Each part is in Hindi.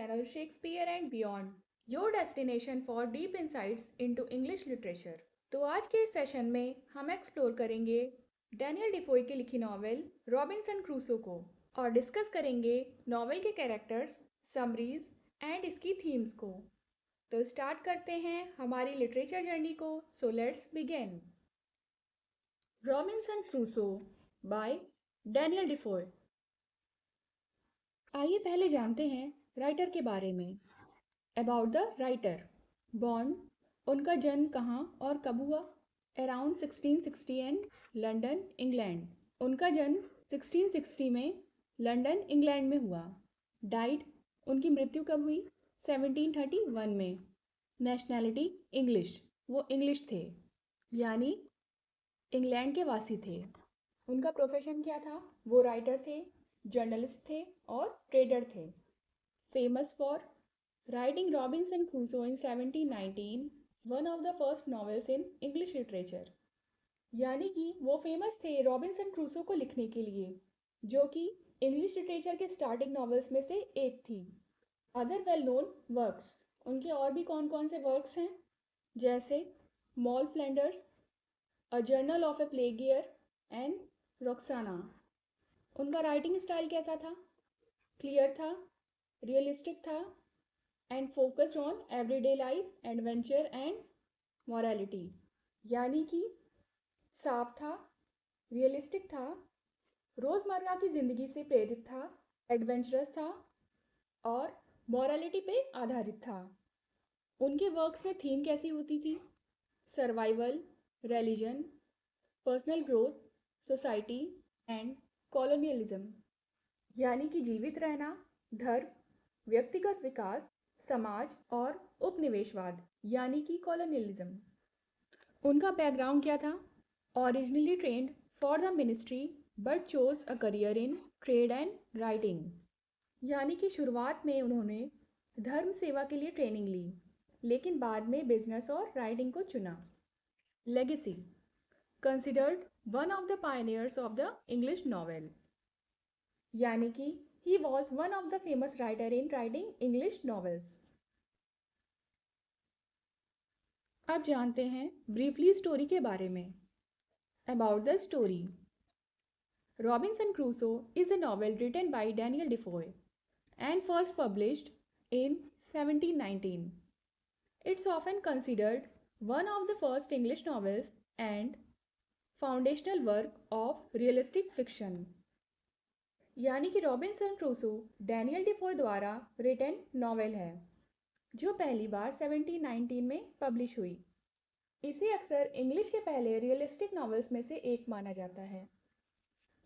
channel Shakespeare and Beyond, your destination for deep insights into English literature। तो आज के इस सेशन में हम एक्सप्लोर करेंगे डैनियल डिफोय की लिखी नॉवेल रॉबिन्सन क्रूसो को और डिस्कस करेंगे नॉवेल के कैरेक्टर्स, समरीज एंड इसकी थीम्स को। तो स्टार्ट करते हैं हमारी लिटरेचर जर्नी को। So let's begin. Robinson Crusoe by Daniel Defoe. आइए पहले जानते हैं राइटर के बारे में। About the writer. बॉर्न, उनका जन्म कहाँ और कब हुआ? Around 1660 and London, England. उनका जन्म 1660 में लंदन, इंग्लैंड में हुआ। डाइड, उनकी मृत्यु कब हुई? 1731 में। नेशनैलिटी इंग्लिश, वो इंग्लिश थे, यानी इंग्लैंड के वासी थे। उनका प्रोफेशन क्या था? वो राइटर थे, जर्नलिस्ट थे और ट्रेडर थे। Famous for writing Robinson Crusoe in 1719, one of the first novels in English literature. यानी कि वो फेमस थे रॉबिन्सन क्रूसो को लिखने के लिए, जो कि इंग्लिश लिटरेचर के स्टार्टिंग नॉवेल्स में से एक थी। अदर वेल नोन वर्क्स, उनके और भी कौन कौन से वर्क्स हैं? जैसे Moll Flanders, a journal of a plague year and Roxana. उनका राइटिंग स्टाइल कैसा था? क्लियर था, रियलिस्टिक था and focused on everyday life, adventure and morality. यानी कि साफ था, रियलिस्टिक था, रोज़मर्रा की ज़िंदगी से प्रेरित था, एडवेंचरस था और मॉरलिटी पे आधारित था। उनके वर्क्स में थीम कैसी होती थी? Survival, religion, personal growth, society and colonialism. यानी कि जीवित रहना, धर्म, व्यक्तिगत विकास, समाज और उपनिवेशवाद, यानी कि कॉलोनियलिज्म। उनका बैकग्राउंड क्या था? Originally trend for the ministry but chose a career in trade and writing. यानी कि शुरुआत में उन्होंने धर्म सेवा के लिए ट्रेनिंग ली, लेकिन बाद में बिजनेस और राइटिंग को चुना। Legacy, considered one of the pioneers of the English novel. यानी कि he was one of the famous writer in writing English novels. अब जानते हैं ब्रीफली स्टोरी के बारे में। About the story. Robinson Crusoe is a novel written by Daniel Defoe and first published in 1719. It's often considered one of the first English novels and foundational work of realistic fiction. यानी कि रॉबिन्सन क्रूसो डैनियल डिफोय द्वारा रिटन नॉवेल है, जो पहली बार 1719 में पब्लिश हुई। इसे अक्सर इंग्लिश के पहले रियलिस्टिक नॉवेल्स में से एक माना जाता है।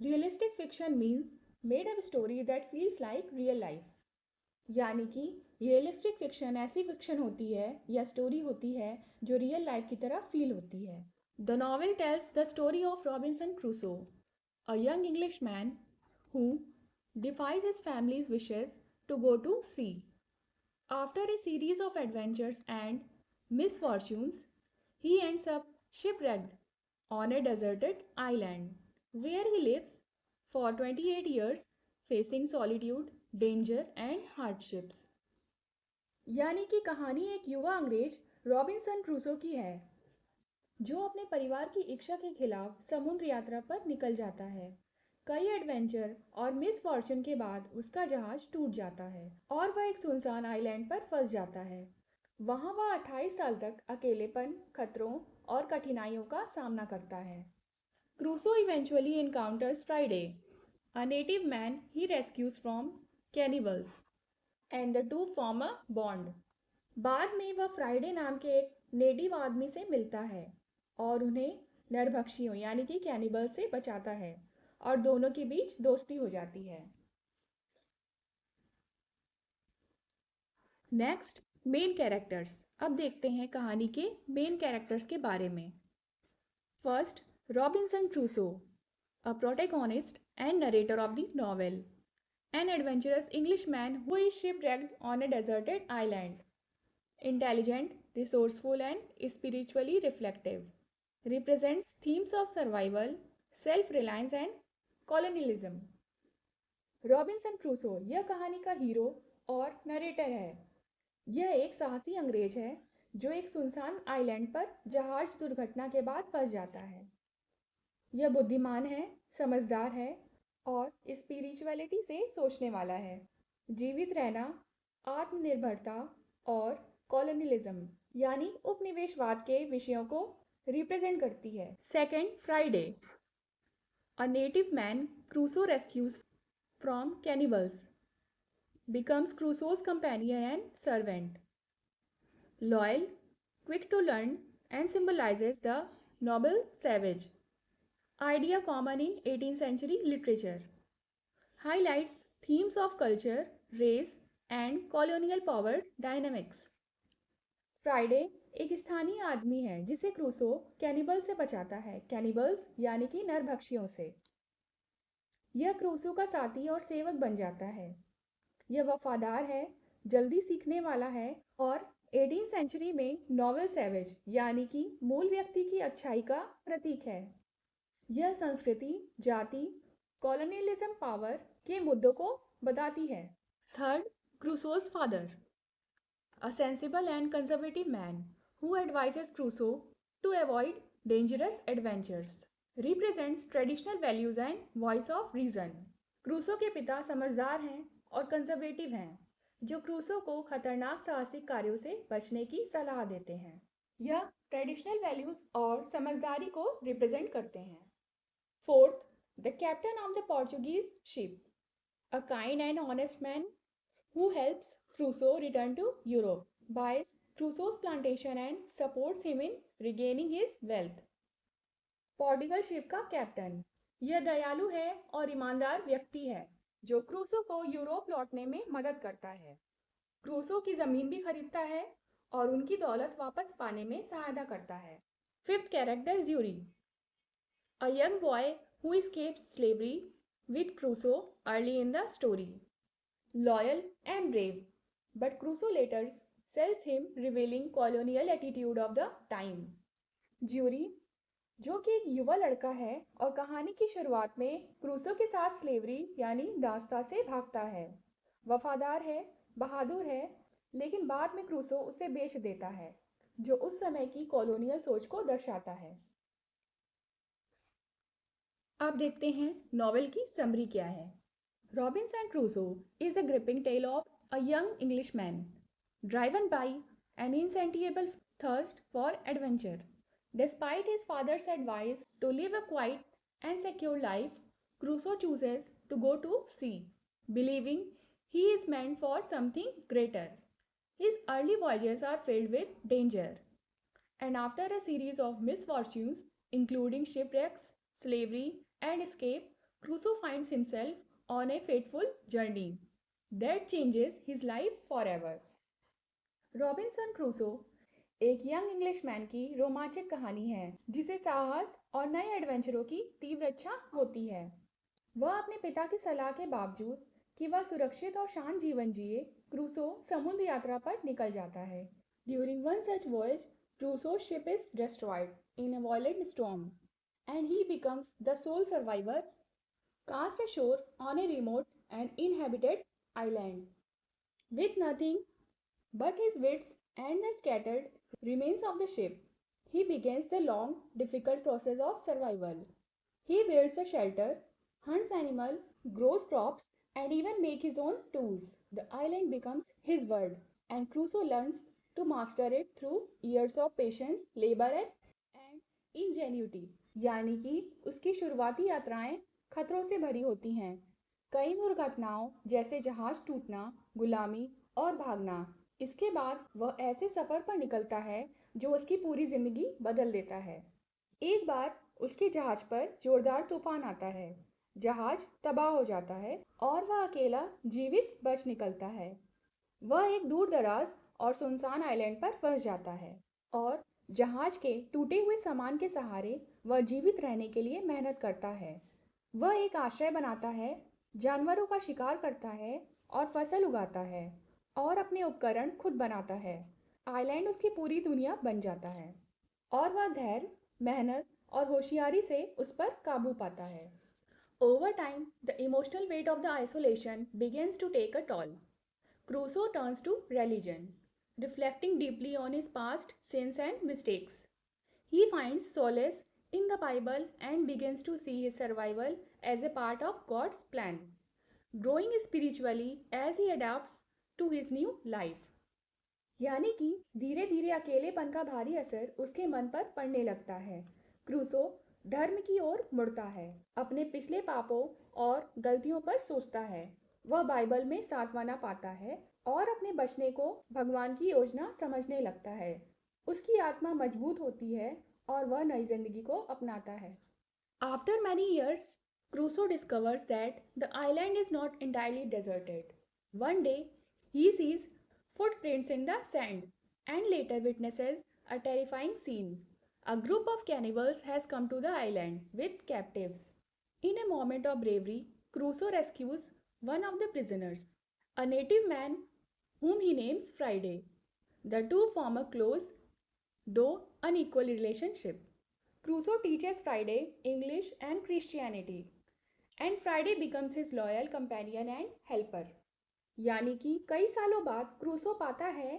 Realistic fiction means made up story that feels like real life. यानी कि रियलिस्टिक फिक्शन ऐसी फिक्शन होती है या स्टोरी होती है जो रियल लाइफ की तरह फील होती है। The novel tells the story of Robinson Crusoe, a young English man who defies his family's wishes to go to sea. After a series of adventures and misfortunes, he ends up shipwrecked on a deserted island, where he lives for 28 years, facing solitude, danger and hardships. यानी कि कहानी एक युवा अंग्रेज रॉबिन्सन क्रूसो की है, जो अपने परिवार की इच्छा के खिलाफ समुद्र यात्रा पर निकल जाता है। कई एडवेंचर और मिसफॉर्चून के बाद उसका जहाज टूट जाता है और वह एक सुनसान आइलैंड पर फंस जाता है। वहां वह 28 साल तक अकेलेपन, खतरों और कठिनाइयों का सामना करता है। Crusoe eventually encounters Friday, a native man he rescues from cannibals, and the two form a bond. बाद में वह फ्राइडे नाम के एक नेटिव आदमी से मिलता है और उन्हें नरभक्षियों यानी कि कैनिबल से बचाता है और दोनों के बीच दोस्ती हो जाती है। Next, main characters. अब देखते हैं कहानी के मेन कैरेक्टर्स के बारे में। First, Robinson Crusoe, a protagonist and narrator of the novel, an adventurous Englishman who is shipwrecked on a deserted island, intelligent, resourceful and spiritually reflective, represents themes of survival, self-reliance and colonialism. Robinson Crusoe यह कहानी का हीरो और नरेटर है। यह एक साहसी अंग्रेज है जो एक सुनसान आइलैंड पर जहाज दुर्घटना के बाद फंस जाता है। यह बुद्धिमान है, समझदार है और स्पिरिचुअलिटी से सोचने वाला है। जीवित रहना, आत्मनिर्भरता और कॉलोनियलिज्म यानी उपनिवेशवाद के विषयों को रिप्रेजेंट करती है। Second, Friday. A native man Crusoe rescues from cannibals, becomes Crusoe's companion and servant. Loyal, quick to learn, and symbolizes the noble savage. Idea common in 18th century literature. Highlights themes of culture, race, and colonial power dynamics. Friday एक स्थानीय आदमी है जिसे क्रूसो कैनिबल से बचाता है। कैनिबल्स यानी कि नरभक्षियों से। यह क्रूसो का साथी और सेवक बन जाता है। यह वफादार है, जल्दी सीखने वाला है और 18th सेंचुरी में नॉवेल सैवेज यानी कि मूल व्यक्ति की अच्छाई का प्रतीक है। यह संस्कृति, जाति, कॉलोनियलिज्म, पावर के मुद्दों को बताती है। Third, Crusoe's father. A sensible and conservative man who advises Crusoe to avoid dangerous adventures. Represents traditional values and voice of reason. Crusoe के पिता समझदार हैं और कंजर्वेटिव हैं, जो क्रूसो को खतरनाक साहसिक कार्यों से बचने की सलाह देते हैं। यह ट्रेडिशनल वैल्यूज और समझदारी को रिप्रेजेंट करते हैं। Fourth, the captain of the Portuguese ship. A kind and honest man who helps Crusoe return to Europe, buys Crusoe's plantation and supports him in regaining his wealth. Portugal ship का कैप्टन। यह दयालु है और ईमानदार व्यक्ति है जो क्रूसो को यूरोप लौटने में मदद करता है। क्रूसो की जमीन भी खरीदता है और उनकी दौलत वापस पाने में सहायता करता है। Fifth character, jury. A young boy who escapes slavery with Crusoe early in the story. Loyal and brave, but Crusoe later sells him, revealing colonial attitude of the time. Jury, जो कि एक युवा लड़का है और कहानी की शुरुआत में क्रूसो के साथ स्लेवरी यानी दास्ता से भागता है। वफादार है, बहादुर है, लेकिन बाद में क्रूसो उसे बेच देता है, जो उस समय की कॉलोनियल सोच को दर्शाता है। अब देखते हैं नॉवेल की समरी क्या है। Robinson Crusoe is a gripping tale of a young Englishman driven by an insatiable thirst for adventure. Despite his father's advice to live a quiet and secure life, Crusoe chooses to go to sea, believing he is meant for something greater. His early voyages are filled with danger, and after a series of misfortunes, including shipwrecks, slavery, and escape, Crusoe finds himself on a fateful journey that changes his life forever. Robinson Crusoe एक यंग इंग्लिशमैन की रोमांचक कहानी है जिसे साहस और नए एडवेंचरों की तीव्र इच्छा होती है। वह अपने पिता की सलाह के बावजूद कि वह सुरक्षित और शांत जीवन जिए, क्रूसो समुद्र यात्रा पर निकल जाता है। During one such voyage, Crusoe's ship is destroyed in a violent storm, and he becomes the sole survivor, cast ashore on a remote and uninhabited island. With nothing but his wits and the scattered remains of the ship, he begins the long, difficult process of survival. He builds a shelter, hunts animals, grows crops, and even makes his own tools. The island becomes his world, and Crusoe learns to master it through years of patience, labor, and ingenuity. यानी कि उसकी शुरुआती यात्राएं खतरों से भरी होती हैं। कई दुर्घटनाओं जैसे जहाज टूटना, गुलामी और भागना। इसके बाद वह ऐसे सफर पर निकलता है जो उसकी पूरी जिंदगी बदल देता है। एक बार उसके जहाज पर जोरदार तूफान आता है, जहाज तबाह हो जाता है और वह अकेला जीवित बच निकलता है। वह एक दूर दराज और सुनसान आइलैंड पर फंस जाता है और जहाज के टूटे हुए सामान के सहारे वह जीवित रहने के लिए मेहनत करता है। वह एक आश्रय बनाता है, जानवरों का शिकार करता है और फसल उगाता है और अपने उपकरण खुद बनाता है। आइलैंड उसकी पूरी दुनिया बन जाता है और वह धैर्य, मेहनत और होशियारी से उस पर काबू पाता है। Over time, the emotional weight of the isolation begins to take a toll. Crusoe turns to religion, reflecting deeply on his past sins and mistakes. He finds solace in the Bible and begins to see his survival as a part of God's plan, growing spiritually as he adapts to his new life. यानी कि धीरे धीरे अकेलेपन का भारी असर उसके मन पर पड़ने लगता है। क्रूसो धर्म की ओर मुड़ता है, अपने पिछले पापों और गलतियों पर सोचता है। वह बाइबल में सांत्वना पाता है और अपने बचने को भगवान की योजना समझने लगता है। उसकी आत्मा मजबूत होती है और वह नई जिंदगी को अपनाता है। After many years, Crusoe discovers that the island is not entirely deserted. One day, he sees footprints in the sand and later witnesses a terrifying scene. A group of cannibals has come to the island with captives. In a moment of bravery, Crusoe rescues one of the prisoners, a native man whom he names Friday. The two form a close, though unequal relationship. Crusoe teaches Friday English and Christianity, and Friday becomes his loyal companion and helper. यानी कि कई सालों बाद क्रूसो पाता है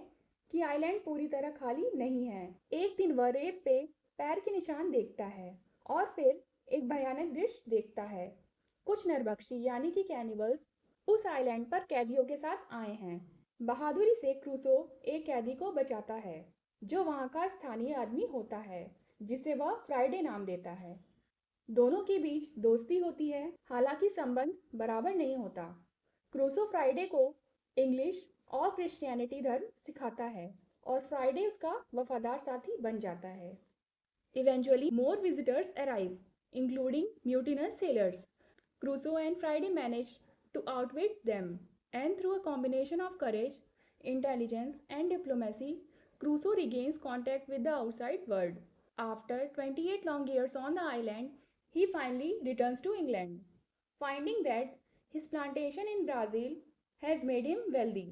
कि आइलैंड पूरी तरह खाली नहीं है। एक दिन वह रेत पे पैर के निशान देखता है और फिर एक भयानक दृश्य देखता है। कुछ नरभक्षी यानी कि कैनिबल्स उस आइलैंड पर कैदियों के साथ आए हैं। बहादुरी से क्रूसो एक कैदी को बचाता है, जो वहाँ का स्थानीय आदमी होता है, जिसे वह फ्राइडे नाम देता है। दोनों के बीच दोस्ती होती है, हालांकि संबंध बराबर नहीं होता। क्रूसो फ्राइडे को इंग्लिश और क्रिश्चियनिटी धर्म सिखाता है और फ्राइडे उसका वफादार साथी बन जाता है। Eventually, more visitors arrive, including mutinous sailors. Crusoe and Friday manage to outwit them, and through a combination of courage, intelligence, and diplomacy, Crusoe regains contact with the outside world. After 28 long years on the island, he finally returns to England, finding that his plantation in Brazil has made him wealthy.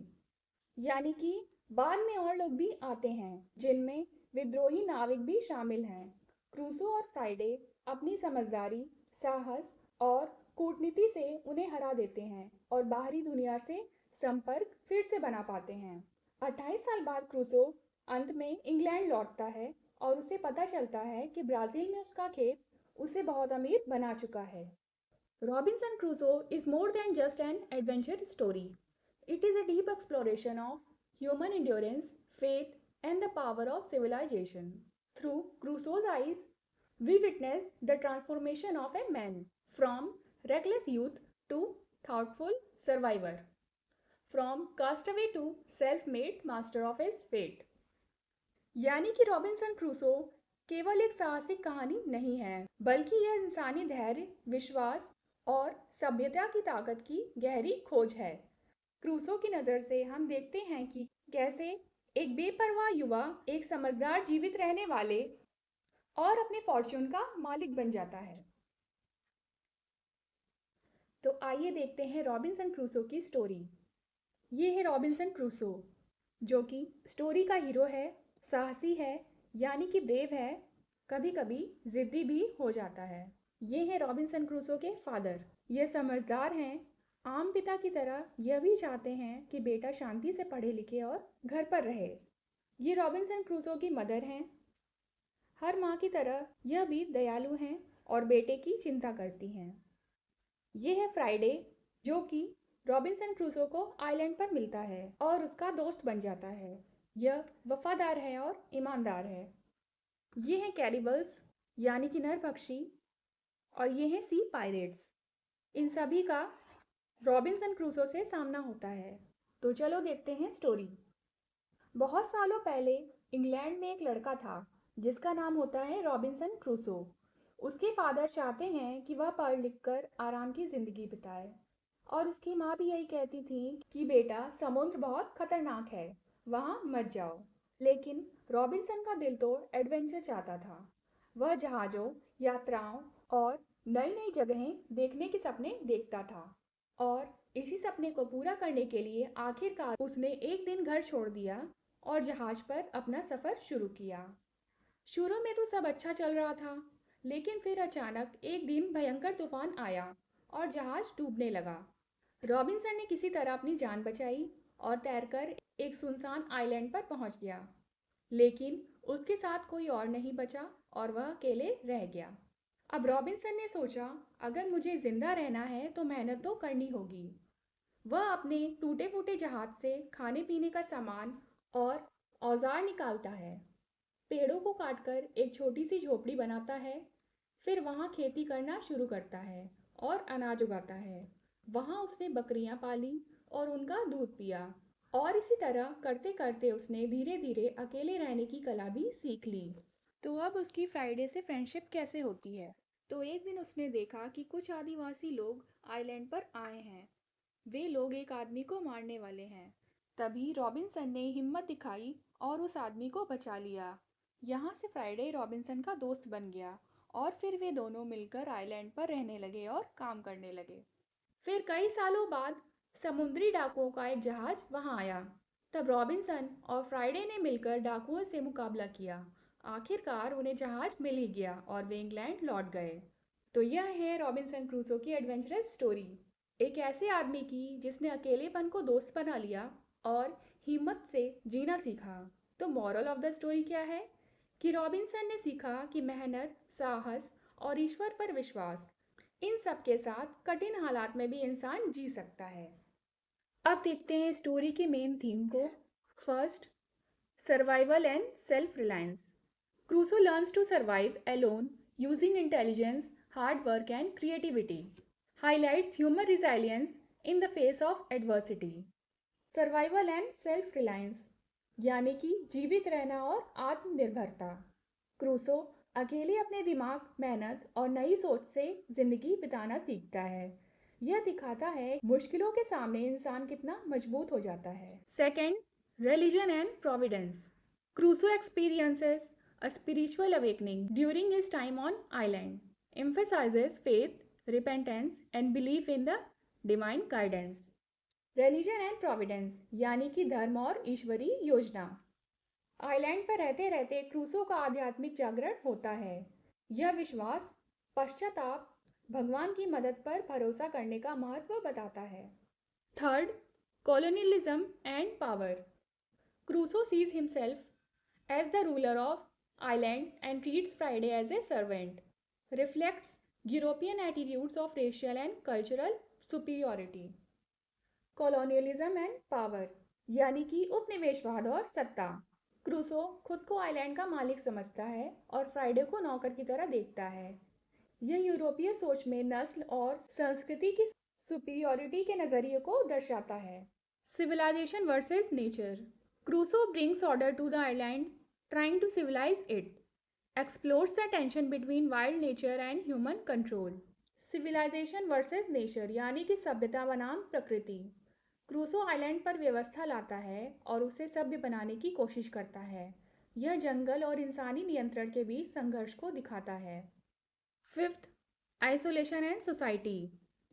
यानी कि बाद में और लोग भी आते हैं, जिनमें विद्रोही नाविक भी शामिल हैं। क्रूसो और फ्राइडे अपनी समझदारी, साहस और कूटनीति से उन्हें हरा देते हैं और बाहरी दुनिया से संपर्क फिर से बना पाते हैं। 28 साल बाद क्रूसो अंत में इंग्लैंड लौटता है और उसे पता चलता है कि ब्राज़ील में उसका खेत उसे बहुत अमीर बना चुका है। Robinson Crusoe is more than just an adventure story. It is a deep exploration of human endurance, faith, and the power of civilization. Through Crusoe's eyes, we witness the transformation of a man from reckless youth to thoughtful survivor, from castaway to self-made master of his fate. यानी कि रॉबिन्सन क्रूसो केवल एक साहसिक कहानी नहीं है, बल्कि यह इंसानी धैर्य, विश्वास और सभ्यता की ताकत की गहरी खोज है। क्रूसो की नज़र से हम देखते हैं कि कैसे एक बेपरवाह युवा एक समझदार जीवित रहने वाले और अपने फॉर्च्यून का मालिक बन जाता है। तो आइए देखते हैं रॉबिन्सन क्रूसो की स्टोरी। ये है रॉबिन्सन क्रूसो, जो कि स्टोरी का हीरो है, साहसी है, यानी कि ब्रेव है, कभी कभी जिद्दी भी हो जाता है। ये है रॉबिन्सन क्रूसो के फादर। ये समझदार हैं, आम पिता की तरह यह भी चाहते हैं कि बेटा शांति से पढ़े लिखे और घर पर रहे। ये रॉबिन्सन क्रूसो की मदर हैं। हर माँ की तरह यह भी दयालु हैं और बेटे की चिंता करती हैं। ये है फ्राइडे, जो कि रॉबिन्सन क्रूसो को आइलैंड पर मिलता है और उसका दोस्त बन जाता है। यह वफादार है और ईमानदार है। ये हैं कैनिबल्स, यानी कि नरभक्षी, और ये हैं सी पायरेट्स। इन सभी का रॉबिन्सन क्रूसो से सामना होता है। तो चलो देखते हैं स्टोरी। बहुत सालों पहले इंग्लैंड में एक लड़का था जिसका नाम होता है रॉबिन्सन क्रूसो। उसके फादर चाहते हैं कि वह पढ़ लिख कर आराम की ज़िंदगी बिताए, और उसकी माँ भी यही कहती थी कि बेटा समुद्र बहुत खतरनाक है, वहाँ मत जाओ। लेकिन रॉबिन्सन का दिल तो एडवेंचर चाहता था। वह जहाज़ों, यात्राओं और नई नई जगहें देखने के सपने देखता था, और इसी सपने को पूरा करने के लिए आखिरकार उसने एक दिन घर छोड़ दिया और जहाज़ पर अपना सफ़र शुरू किया। शुरू में तो सब अच्छा चल रहा था, लेकिन फिर अचानक एक दिन भयंकर तूफान आया और जहाज़ डूबने लगा। रॉबिन्सन ने किसी तरह अपनी जान बचाई और तैरकर एक सुनसान आइलैंड पर पहुंच गया। लेकिन उसके साथ कोई और नहीं बचा और वह अकेले रह गया। अब रॉबिन्सन ने सोचा, अगर मुझे जिंदा रहना है तो मेहनत तो करनी होगी। वह अपने टूटे फूटे जहाज से खाने पीने का सामान और औजार निकालता है, पेड़ों को काटकर एक छोटी सी झोपड़ी बनाता है, फिर वहाँ खेती करना शुरू करता है और अनाज उगाता है। वहाँ उसने बकरियां पाली और उनका दूध पिया, और इसी तरह करते करते उसने धीरे धीरे अकेले रहने की कला भी सीख ली। तो अब उसकी फ्राइडे से फ्रेंडशिप कैसे होती है? तो एक दिन उसने देखा कि कुछ आदिवासी लोग आइलैंड पर आए हैं। वे लोग एक आदमी को मारने वाले हैं। तभी रॉबिन्सन ने हिम्मत दिखाई और उस आदमी को बचा लिया। यहाँ से फ्राइडे रॉबिन्सन का दोस्त बन गया और फिर वे दोनों मिलकर आइलैंड पर रहने लगे और काम करने लगे। फिर कई सालों बाद समुद्री डाकुओं का एक जहाज वहां आया। तब रॉबिन्सन और फ्राइडे ने मिलकर डाकुओं से मुकाबला किया। आखिरकार उन्हें जहाज मिल ही गया और वे इंग्लैंड लौट गए। तो यह है रॉबिन्सन क्रूसो की एडवेंचरस स्टोरी, एक ऐसे आदमी की जिसने अकेलेपन को दोस्त बना लिया और हिम्मत से जीना सीखा। तो मॉरल ऑफ द स्टोरी क्या है? कि रॉबिन्सन ने सीखा कि मेहनत, साहस और ईश्वर पर विश्वास, इन सब के साथ कठिन हालात में भी इंसान जी सकता है। अब देखते हैं स्टोरी के मेन थीम को। First, survival and self reliance. Crusoe learns to survive alone using intelligence, hard work and creativity. Highlights human resilience in the face of adversity. Survival and self Reliance यानी कि जीवित रहना और आत्मनिर्भरता। क्रूसो अकेले अपने दिमाग, मेहनत और नई सोच से जिंदगी बिताना सीखता है। यह दिखाता है मुश्किलों के सामने इंसान कितना मजबूत हो जाता है। Second, religion and Providence. Crusoe experiences a spiritual awakening during his time on island, emphasizes faith, repentance and belief in the divine guidance. Religion and Providence यानी कि धर्म और ईश्वरीय योजना। आइलैंड पर रहते रहते क्रूसो का आध्यात्मिक जागरण होता है। यह विश्वास, पश्चाताप, भगवान की मदद पर भरोसा करने का महत्व बताता है। Third, colonialism and power. Crusoe sees himself as the ruler of island and treats Friday as a servant, reflects European attitudes of racial and cultural superiority. Colonialism and power यानी कि उपनिवेशवाद और सत्ता। क्रूसो खुद को आइलैंड का मालिक समझता है और फ्राइडे को नौकर की तरह देखता है। यह यूरोपीय सोच में नस्ल और संस्कृति की सुपीरियॉरिटी के नजरिए को दर्शाता है। Civilisation versus nature. Crusoe brings order to the island, trying to civilise it, explores the tension between wild nature and human control. Civilisation versus nature यानी कि सभ्यता बनाम प्रकृति। क्रूसो आइलैंड पर व्यवस्था लाता है और उसे सभ्य बनाने की कोशिश करता है। यह जंगल और इंसानी नियंत्रण के बीच संघर्ष को दिखाता है। Fifth, isolation and society.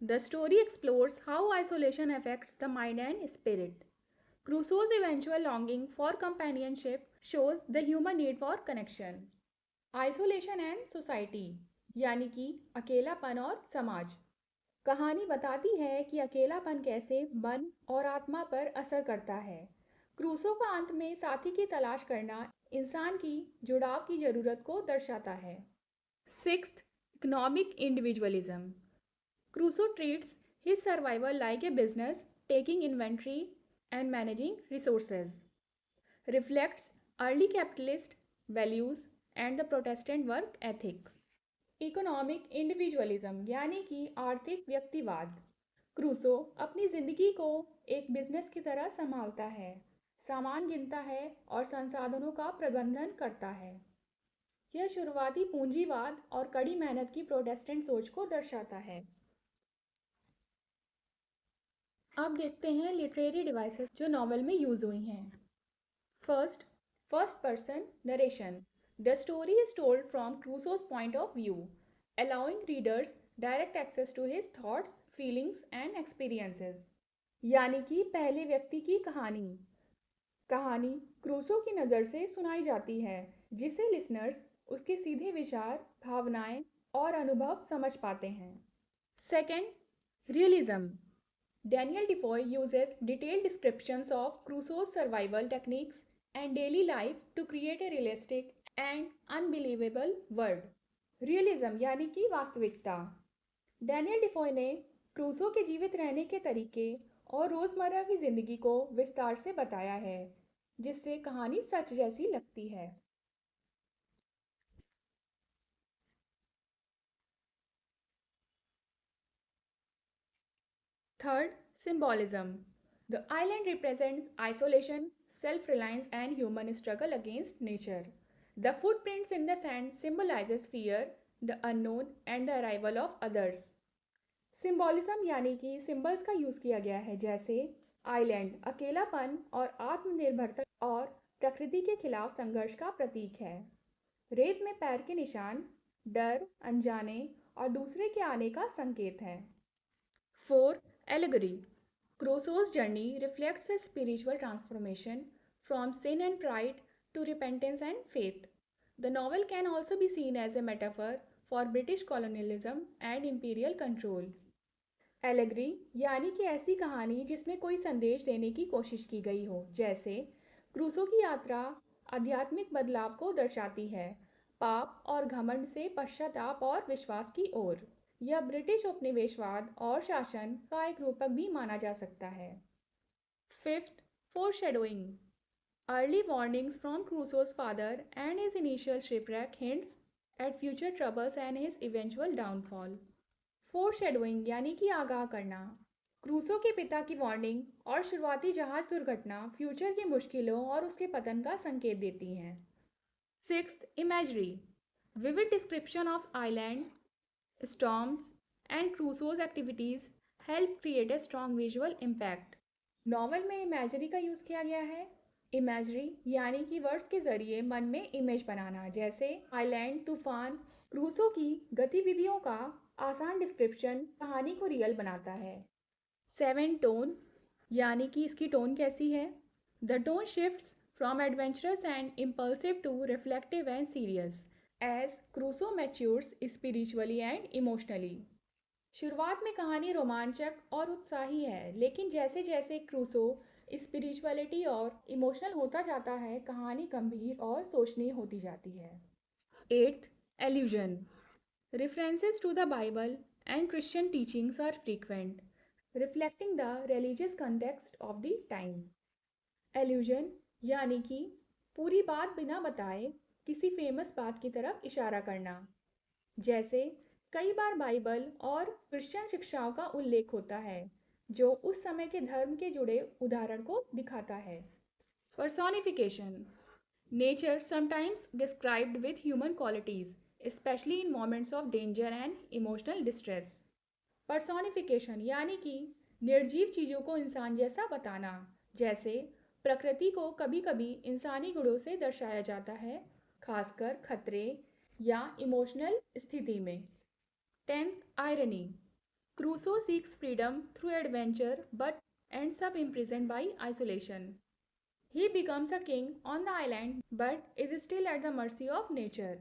The story explores how isolation affects the mind and spirit. Crusoe's eventual longing for companionship shows the human need for connection. Isolation and society यानी कि अकेलापन और समाज। कहानी बताती है कि अकेलापन कैसे मन और आत्मा पर असर करता है। क्रूसो का अंत में साथी की तलाश करना इंसान की जुड़ाव की जरूरत को दर्शाता है। Sixth, economic individualism. Crusoe treats his survival like a business, taking inventory and managing resources, reflects early capitalist values and the Protestant work ethic. Economic individualism यानी कि आर्थिक व्यक्तिवाद। क्रूसो अपनी जिंदगी को एक बिजनेस की तरह संभालता है, सामान गिनता है और संसाधनों का प्रबंधन करता है। यह शुरुआती पूंजीवाद और कड़ी मेहनत की प्रोटेस्टेंट सोच को दर्शाता है। अब देखते हैं लिटरेरी डिवाइसेस जो नॉवेल में यूज हुई हैं। First, first person narration. The story is told from Crusoe's point of view, allowing readers direct access to his thoughts, feelings and experiences. यानी कि पहले व्यक्ति की कहानी। कहानी क्रूसो की नज़र से सुनाई जाती है, जिससे लिसनर्स उसके सीधे विचार, भावनाएं और अनुभव समझ पाते हैं। Second, realism. Daniel Defoe uses detailed descriptions of Crusoe's survival techniques and daily life to create a realistic and unbelievable world. Realism यानी कि वास्तविकता। डैनियल डिफोय ने क्रूसो के जीवित रहने के तरीके और रोज़मर्रा की ज़िंदगी को विस्तार से बताया है, जिससे कहानी सच जैसी लगती है। Third, symbolism. The island represents isolation, self reliance, and human struggle against nature. The footprints in the sand symbolizes fear, the unknown, and the arrival of others. Symbolism यानी कि सिंबल्स का यूज़ किया गया है, जैसे आइलैंड अकेलापन और आत्मनिर्भरता और प्रकृति के खिलाफ संघर्ष का प्रतीक है। रेत में पैर के निशान डर, अनजाने और दूसरे के आने का संकेत है। 4. Allegory. Crusoe's journey reflects a spiritual transformation from sin and pride to repentance and faith. The novel can also be seen as a metaphor for British colonialism and imperial control. Allegory यानी कि ऐसी कहानी जिसमें कोई संदेश देने की कोशिश की गई हो, जैसे क्रूसो की यात्रा आध्यात्मिक बदलाव को दर्शाती है, पाप और घमंड से पश्चाताप और विश्वास की ओर। यह ब्रिटिश उपनिवेशवाद और शासन का एक रूपक भी माना जा सकता है। Fifth, foreshadowing. Early warnings from Crusoe's father and his initial shipwreck hints at future troubles and his eventual downfall. Foreshadowing यानी कि आगाह करना। क्रूसो के पिता की वार्निंग और शुरुआती जहाज दुर्घटना फ्यूचर की मुश्किलों और उसके पतन का संकेत देती हैं। Sixth, imagery. Vivid description of island, storms, and Crusoe's activities help create a strong visual impact. Novel में इमेजरी का यूज़ किया गया है। इमेजरी यानी कि वर्ड्स के ज़रिए मन में इमेज बनाना, जैसे आइलैंड, तूफान। क्रूसो की गतिविधियों का आसान डिस्क्रिप्शन कहानी को रियल बनाता है। 7. टोन यानी कि इसकी टोन कैसी है। The tone shifts from adventurous and impulsive to reflective and serious as Crusoe matures spiritually and emotionally. शुरुआत में कहानी रोमांचक और उत्साही है, लेकिन जैसे जैसे क्रूसो स्पिरिचुअलिटी और इमोशनल होता जाता है, कहानी गंभीर और सोचनीय होती जाती है। 8th, एल्यूजन. References to the Bible and Christian teachings are frequent, reflecting the religious context of the time. Allusion यानी कि पूरी बात बिना बताए किसी फेमस बात की तरफ इशारा करना, जैसे कई बार बाइबल और क्रिश्चियन शिक्षाओं का उल्लेख होता है जो उस समय के धर्म के जुड़े उदाहरण को दिखाता है। Personification. Nature sometimes described with human qualities, especially in moments of danger and emotional distress. Personification यानी कि निर्जीव चीज़ों को इंसान जैसा बताना, जैसे प्रकृति को कभी-कभी इंसानी गुणों से दर्शाया जाता है, खासकर खतरे या इमोशनल स्थिति में। 10th, irony. Crusoe seeks freedom through adventure but ends up imprisoned by isolation. He becomes a king on the island but is still at the mercy of nature.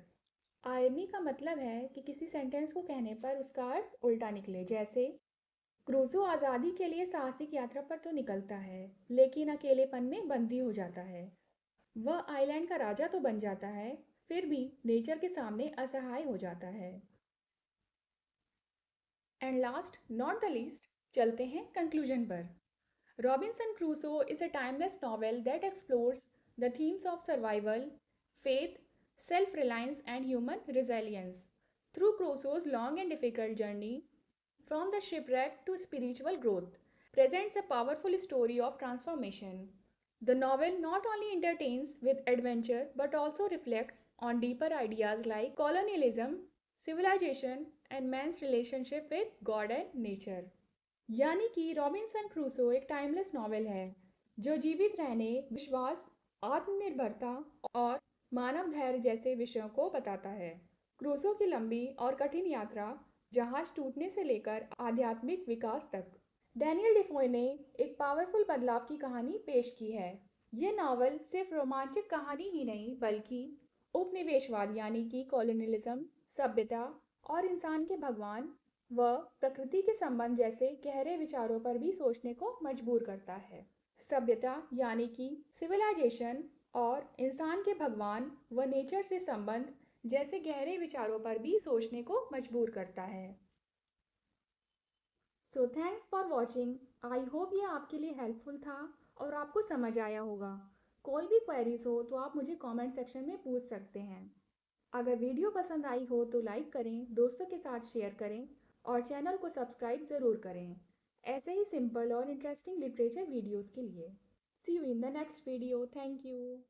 Irony का मतलब है कि किसी सेंटेंस को कहने पर उसका अर्थ उल्टा निकले, जैसे क्रूसो आज़ादी के लिए साहसिक यात्रा पर तो निकलता है, लेकिन अकेलेपन में बंदी हो जाता है। वह आइलैंड का राजा तो बन जाता है, फिर भी नेचर के सामने असहाय हो जाता है। And last not the least, चलते हैं कंक्लूजन पर। Robinson Crusoe is a timeless novel that explores the themes of survival, faith, self reliance, and human resilience. Through Crusoe's long and difficult journey, from the shipwreck to spiritual growth, presents a powerful story of transformation. The novel not only entertains with adventure but also reflects on deeper ideas like colonialism, civilization, and man's relationship with God and nature. यानी कि रॉबिन्सन क्रूसो एक टाइमलेस नॉवेल है जो जीवित रहने, विश्वास, आत्मनिर्भरता और मानव धैर्य जैसे विषयों को बताता है। क्रूसो की लंबी और कठिन यात्रा, जहाज टूटने से लेकर आध्यात्मिक विकास तक, डैनियल डिफोय ने एक पावरफुल बदलाव की कहानी पेश की है। ये नावल सिर्फ रोमांचक कहानी ही नहीं, बल्कि उपनिवेशवाद यानी कि कॉलोनियलिज्म, सभ्यता और इंसान के भगवान वह प्रकृति के संबंध जैसे गहरे विचारों पर भी सोचने को मजबूर करता है। सभ्यता यानी कि सिविलाइजेशन और इंसान के भगवान व नेचर से संबंध जैसे गहरे विचारों पर भी सोचने को मजबूर करता है। So thanks for watching. I hope ये आपके लिए हेल्पफुल था और आपको समझ आया होगा। कोई भी क्वेरीज हो तो आप मुझे कमेंट सेक्शन में पूछ सकते हैं। अगर वीडियो पसंद आई हो तो लाइक करें, दोस्तों के साथ शेयर करें और चैनल को सब्सक्राइब ज़रूर करें ऐसे ही सिंपल और इंटरेस्टिंग लिटरेचर वीडियोस के लिए। See you in the next video. Thank you.